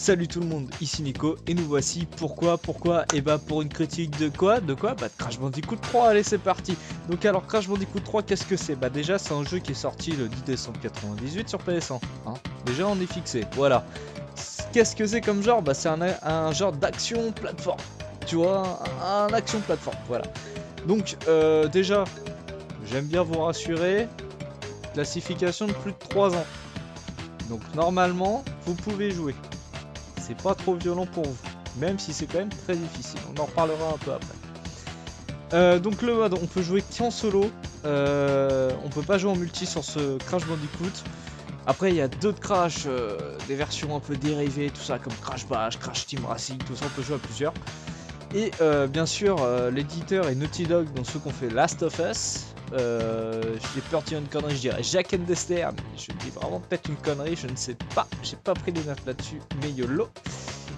Salut tout le monde, ici Nico et nous voici pourquoi et bah pour une critique de quoi bah de Crash Bandicoot 3. Allez, c'est parti. Donc alors Crash Bandicoot 3, qu'est-ce que c'est? Bah déjà c'est un jeu qui est sorti le 10 décembre 98 sur PS1 hein. Déjà on est fixé, voilà. Qu'est-ce que c'est comme genre? Bah c'est un genre d'action plateforme, tu vois, un action plateforme, voilà. Donc déjà j'aime bien vous rassurer, classification de plus de 3 ans, donc normalement vous pouvez jouer. C'est pas trop violent pour vous, même si c'est quand même très difficile. On en reparlera un peu après. Donc le mode, on peut jouer qu'en solo. On peut pas jouer en multi sur ce Crash Bandicoot. Après, il y a d'autres Crash, des versions un peu dérivées, tout ça, comme Crash Bash, Crash Team Racing, tout ça, on peut jouer à plusieurs. Et bien sûr, l'éditeur est Naughty Dog, donc ceux qui ont fait Last of Us. J'ai peur de dire une connerie, je dirais Jak and Daxter, mais je dis vraiment peut-être une connerie, je ne sais pas, j'ai pas pris des notes là-dessus, mais YOLO.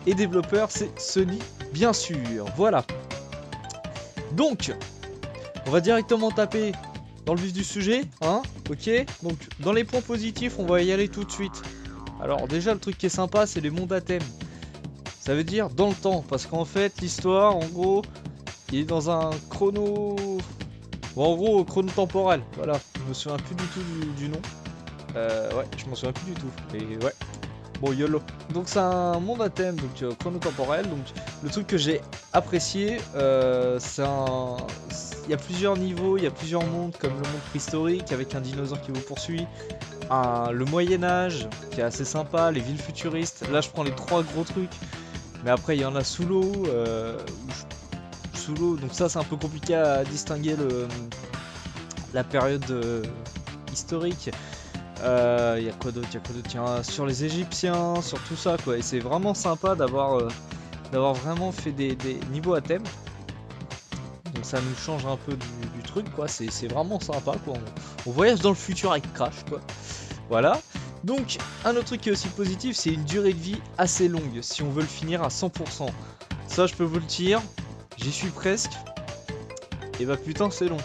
Et développeur c'est Sony, bien sûr, voilà. Donc, on va directement taper dans le vif du sujet, hein, ok. Donc, dans les points positifs, on va y aller tout de suite. Alors déjà, le truc qui est sympa, c'est les mondes à thème. Ça veut dire dans le temps, parce qu'en fait, l'histoire, en gros, il est dans un chrono... Bon, en gros, chrono temporel, voilà, je me souviens plus du tout du nom. Ouais, je m'en souviens plus du tout, mais ouais. Bon, YOLO. Donc c'est un monde à thème, donc chrono temporel. Donc le truc que j'ai apprécié, c'est un... Il y a plusieurs niveaux, il y a plusieurs mondes, comme le monde préhistorique avec un dinosaure qui vous poursuit. Le Moyen-Âge, qui est assez sympa, les villes futuristes. Là, je prends les 3 gros trucs. Mais après, il y en a sous l'eau, sous l'eau, donc ça c'est un peu compliqué à distinguer la période historique. Il y a quoi d'autre? Tiens, sur les Égyptiens, sur tout ça quoi. Et c'est vraiment sympa d'avoir vraiment fait des niveaux à thème. Donc ça nous change un peu du truc quoi. C'est vraiment sympa quoi. On voyage dans le futur avec Crash quoi. Voilà. Donc un autre truc qui est aussi positif, c'est une durée de vie assez longue si on veut le finir à 100%. Ça je peux vous le dire. J'y suis presque. Et bah putain c'est long.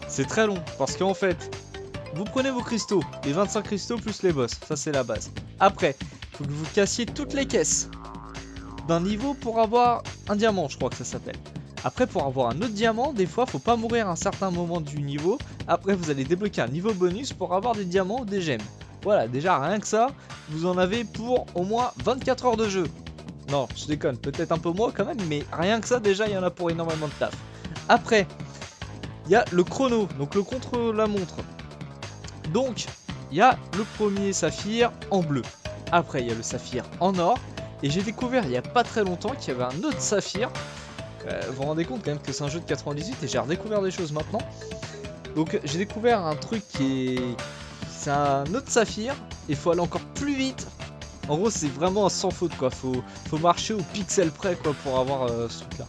C'est très long. Parce qu'en fait, vous prenez vos cristaux. Les 25 cristaux plus les boss. Ça c'est la base. Après, il faut que vous cassiez toutes les caisses d'un niveau pour avoir un diamant, je crois que ça s'appelle. Après pour avoir un autre diamant, des fois faut pas mourir à un certain moment du niveau. Après vous allez débloquer un niveau bonus pour avoir des diamants ou des gemmes. Voilà, déjà rien que ça, vous en avez pour au moins 24 heures de jeu. Non, je déconne, peut-être un peu moins quand même, mais rien que ça, déjà, il y en a pour énormément de taf. Après, il y a le chrono, donc le contre-la-montre. Donc, il y a le premier saphir en bleu. Après, il y a le saphir en or. Et j'ai découvert il n'y a pas très longtemps qu'il y avait un autre saphir. Vous vous rendez compte quand même que c'est un jeu de 98 et j'ai redécouvert des choses maintenant. Donc, j'ai découvert un truc qui est... C'est un autre saphir et il faut aller encore plus vite. En gros c'est vraiment un sans faute quoi, faut marcher au pixel près quoi pour avoir ce truc là.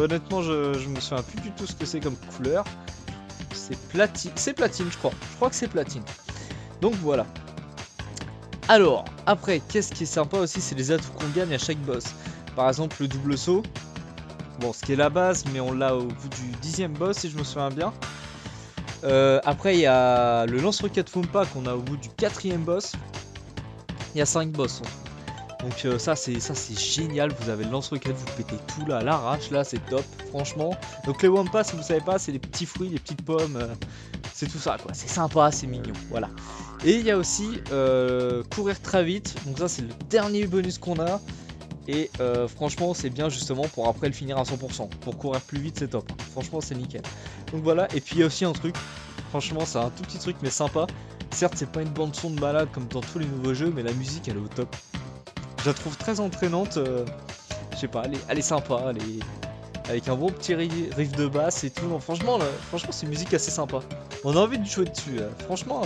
Honnêtement je me souviens plus du tout ce que c'est comme couleur. C'est platine je crois que c'est platine. Donc voilà. Alors après qu'est-ce qui est sympa aussi, c'est les atouts qu'on gagne à chaque boss. Par exemple le double saut. Bon ce qui est la base mais on l'a au bout du 10e boss si je me souviens bien. Après il y a le lance-roquette Fumpa qu'on a au bout du 4e boss. Il y a 5 boss. Donc ça c'est génial, vous avez le lance-roquette, vous pétez tout là à l'arrache, là c'est top, franchement. Donc les Wumpas, si vous savez pas, c'est les petits fruits, les petites pommes, c'est tout ça quoi, c'est sympa, c'est mignon, voilà. Et il y a aussi courir très vite, donc ça c'est le dernier bonus qu'on a. Et franchement c'est bien justement pour après le finir à 100%. Pour courir plus vite c'est top, franchement c'est nickel. Donc voilà, et puis il y a aussi un truc, franchement c'est un tout petit truc mais sympa. Certes c'est pas une bande son de malade comme dans tous les nouveaux jeux, mais la musique elle est au top. Je la trouve très entraînante, je sais pas, elle est sympa, avec un bon petit riff de basse et tout. Non, franchement c'est une musique assez sympa. On a envie de jouer dessus, franchement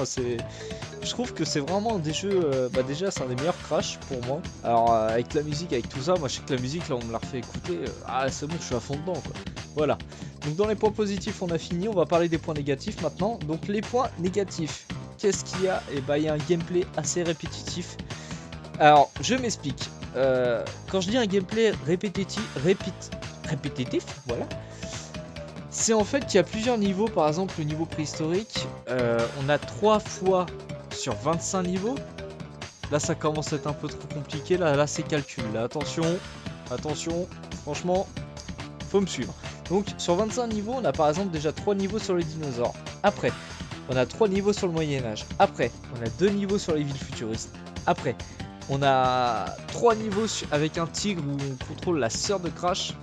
je trouve que c'est vraiment des jeux, déjà c'est un des meilleurs Crash pour moi. Alors avec la musique, avec tout ça, moi je sais que la musique là on me la refait écouter, c'est bon je suis à fond dedans quoi. Voilà, donc dans les points positifs on a fini, on va parler des points négatifs maintenant. Donc les points négatifs. Qu'est-ce qu'il y a? Et il y a un gameplay assez répétitif. Alors, je m'explique. Quand je dis un gameplay répétitif, voilà. C'est en fait qu'il y a plusieurs niveaux. Par exemple, le niveau préhistorique, on a 3 fois sur 25 niveaux. Là ça commence à être un peu trop compliqué, là c'est calcul, là attention, attention, franchement, faut me suivre. Donc sur 25 niveaux, on a par exemple déjà 3 niveaux sur les dinosaures. Après, on a 3 niveaux sur le Moyen-Âge. Après, on a 2 niveaux sur les villes futuristes. Après, on a 3 niveaux avec un tigre où on contrôle la sœur de Crash.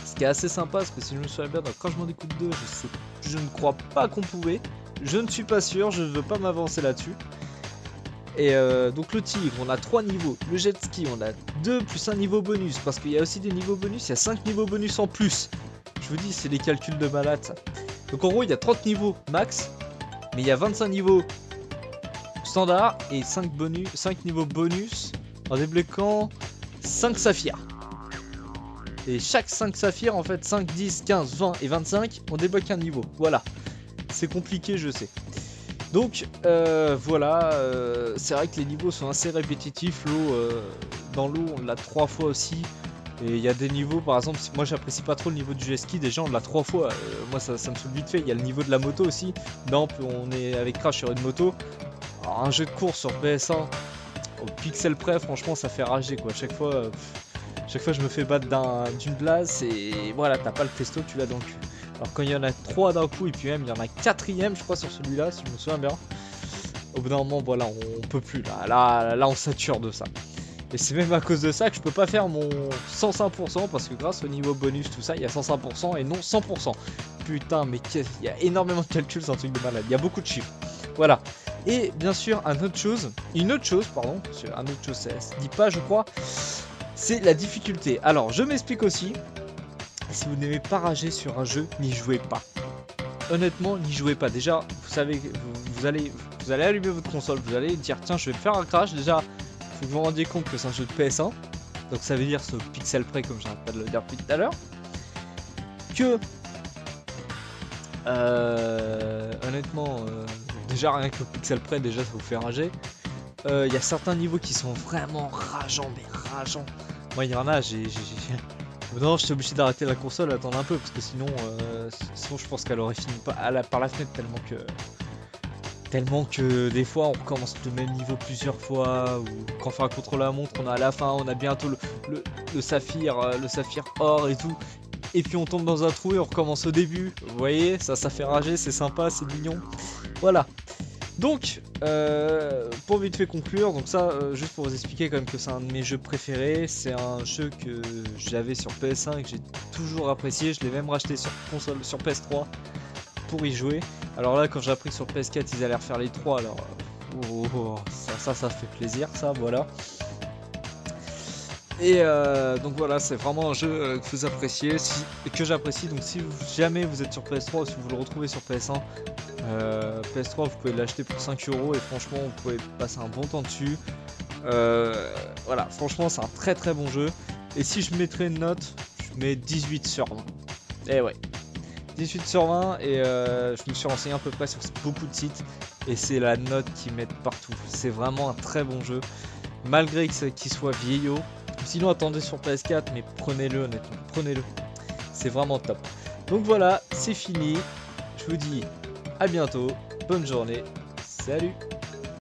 Ce qui est assez sympa parce que si je me souviens bien dans Crash Bandicoot 2, je ne crois pas qu'on pouvait. Je ne suis pas sûr, je ne veux pas m'avancer là-dessus. Et donc le tigre, on a 3 niveaux. Le jet ski, on a 2 plus un niveau bonus. Parce qu'il y a aussi des niveaux bonus, il y a 5 niveaux bonus en plus. Je vous dis, c'est des calculs de malade ça. Donc en gros, il y a 30 niveaux max. Mais il y a 25 niveaux standard et 5 niveaux bonus en débloquant 5 saphirs. Et chaque 5 saphirs, en fait, 5, 10, 15, 20 et 25, on débloque un niveau. Voilà. C'est compliqué, je sais. Donc, voilà. C'est vrai que les niveaux sont assez répétitifs. L'eau, dans l'eau, on l'a 3 fois aussi. Et il y a des niveaux, par exemple, moi j'apprécie pas trop le niveau du jet ski, déjà on l'a 3 fois, moi ça me saoule vite fait. Il y a le niveau de la moto aussi, non, on est avec Crash sur une moto. Alors un jeu de course sur PS1, au pixel près, franchement ça fait rager quoi, chaque fois je me fais battre d'une place et voilà, t'as pas le testo, tu l'as dans le cul. Alors quand il y en a 3 d'un coup et puis même il y en a 4ème je crois sur celui-là, si je me souviens bien, au bout d'un moment voilà, on peut plus là on sature de ça. Et c'est même à cause de ça que je peux pas faire mon 105% parce que grâce au niveau bonus tout ça il y a 105% et non 100%. Putain mais il y a énormément de calculs, c'est un truc de malade, il y a beaucoup de chiffres. Voilà. Et bien sûr une autre chose, ça se dit pas je crois, c'est la difficulté. Alors je m'explique aussi, si vous n'aimez pas rager sur un jeu, n'y jouez pas. Honnêtement n'y jouez pas. Déjà vous savez, vous allez allumer votre console, vous allez dire tiens je vais faire un crash déjà. Faut que vous vous rendiez compte que c'est un jeu de PS1, donc ça veut dire ce pixel près comme j'arrête pas de le dire depuis tout à l'heure. Que honnêtement, déjà rien que le pixel près déjà ça vous fait rager. Il y a certains niveaux qui sont vraiment rageants, mais rageants. Moi il y en a, non, j'étais obligé d'arrêter la console, attendre un peu parce que sinon je pense qu'elle aurait fini par la fenêtre tellement que des fois on recommence le même niveau plusieurs fois, ou quand on fait un contrôle à la montre on a à la fin, on a bientôt le saphir or et tout, et puis on tombe dans un trou et on recommence au début, vous voyez, ça fait rager, c'est sympa, c'est mignon, voilà. Donc, pour vite fait conclure, donc ça, juste pour vous expliquer quand même que c'est un de mes jeux préférés, c'est un jeu que j'avais sur PS1 et que j'ai toujours apprécié, je l'ai même racheté sur console, sur PS3, pour y jouer. Alors là quand j'ai appris que sur PS4 ils allaient refaire les 3, alors ça fait plaisir ça, voilà. Et donc voilà, c'est vraiment un jeu que vous appréciez, que j'apprécie. Donc si jamais vous êtes sur PS3 ou si vous le retrouvez sur PS1, PS3 vous pouvez l'acheter pour 5 € et franchement vous pouvez passer un bon temps dessus. Voilà, franchement c'est un très très bon jeu. Et si je mettrais une note, je mets 18 sur 20. Et ouais, 18 sur 20 et je me suis renseigné à peu près sur beaucoup de sites et c'est la note qu'ils mettent partout. C'est vraiment un très bon jeu, malgré qu'il soit vieillot. Sinon attendez sur PS4, mais prenez-le honnêtement, prenez-le. C'est vraiment top. Donc voilà, c'est fini. Je vous dis à bientôt, bonne journée, salut.